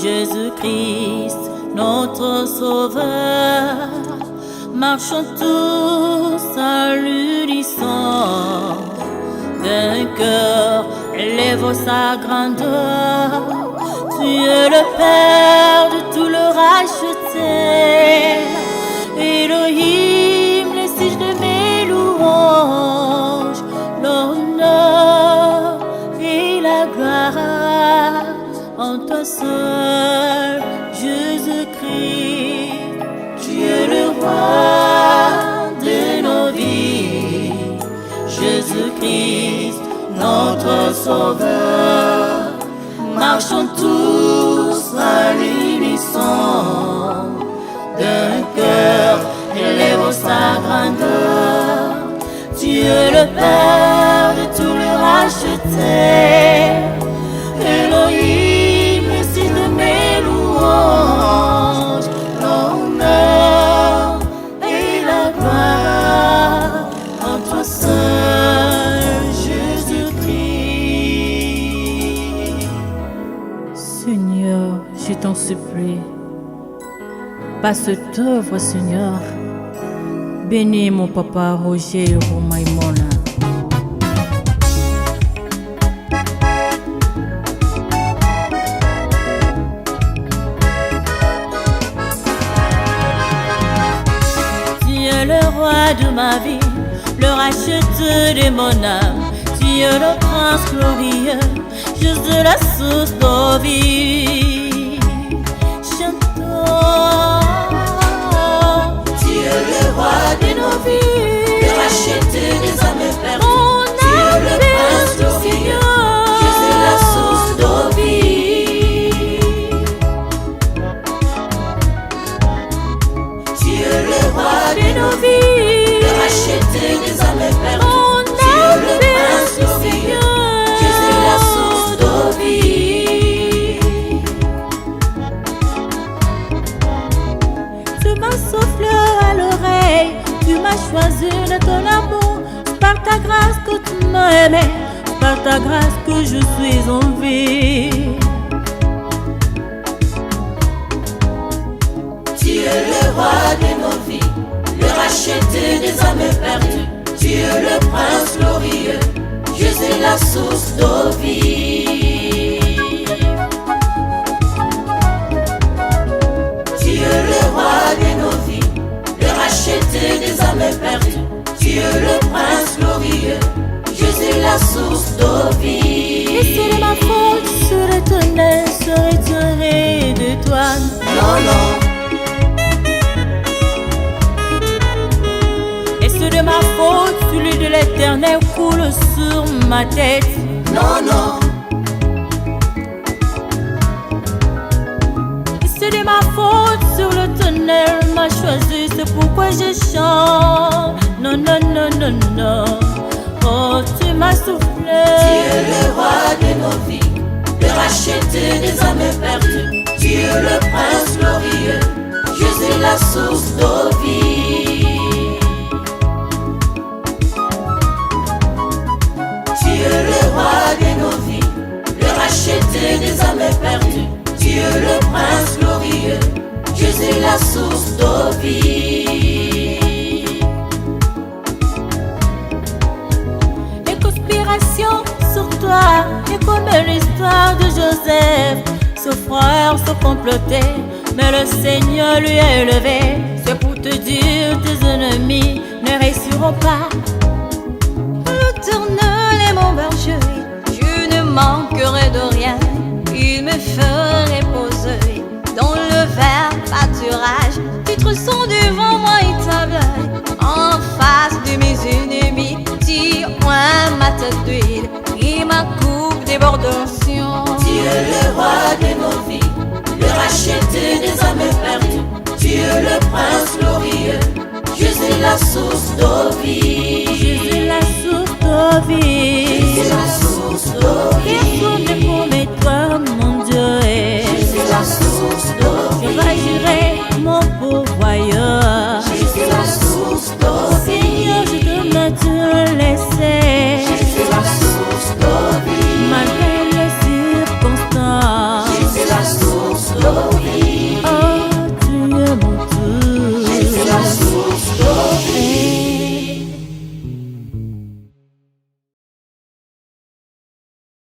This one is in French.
Jésus-Christ, notre Sauveur, marchons tous à l'unisson d'un cœur, élève sa grandeur. Tu es le Père de tout le racheté, Elohim, le signe de mes louanges, l'honneur et la gloire en toi seul, Jésus-Christ. Tu es le roi de nos vies, Jésus-Christ, notre Sauveur. Marchons tous à l'unisson d'un cœur, élève sa grandeur. Tu es le Père de tout le racheté, Elohim, le signe de mes louanges, l'honneur et la gloire en toi seul, Jésus-Christ. Seigneur, je t'en supplie, par cette œuvre, Seigneur, bénis mon papa Roger Romaimona. Le roi de ma vie, le racheteur de mon âme. Tu es le prince glorieux, Jésus la source de vie. Chantons. Tu es le roi de nos vies, le racheteur des âmes perdues. Tu es le prince glorieux, Jésus la source de vie. Tu es le roi de nos vies, le racheteur des âmes perdues. Tu es le prince glorieux, Jésus la source de vie. Tu m'as soufflé à l'oreille, tu m'as choisi de ton amour. Par ta grâce que tu m'as aimé, par ta grâce que je suis en vie. Tu es le roi de nos vies, le racheteur des âmes perdues. Tu es le prince glorieux, Jésus la source de vie. Tu es le roi de nos vies, le racheteur des âmes perdues. Tu es le prince glorieux, Jésus la source de vie. Et c'est de ma faute, je retournais, se retirer de toi. Non, non. De ma faute, celui de l'Éternel coule sur ma tête. Non, non. C'est de ma faute, sur le tonnerre m'a choisi, c'est pourquoi je chante. Non, non, non, non, non. Oh, tu m'as soufflé. Tu es le roi de nos vies, le racheteur des âmes perdues. Tu es le prince glorieux, Jésus la source de vie. Tu es le roi de nos vies, le racheteur des âmes perdues. Tu es le prince glorieux, Jésus la source de vie. Les conspirations sur toi, et comme l'histoire de Joseph, ce frère se complotait, mais le Seigneur lui a élevé. C'est pour te dire, tes ennemis ne réussiront pas. L'Éternel est mon berger, je ne manquerai de rien. Il me fait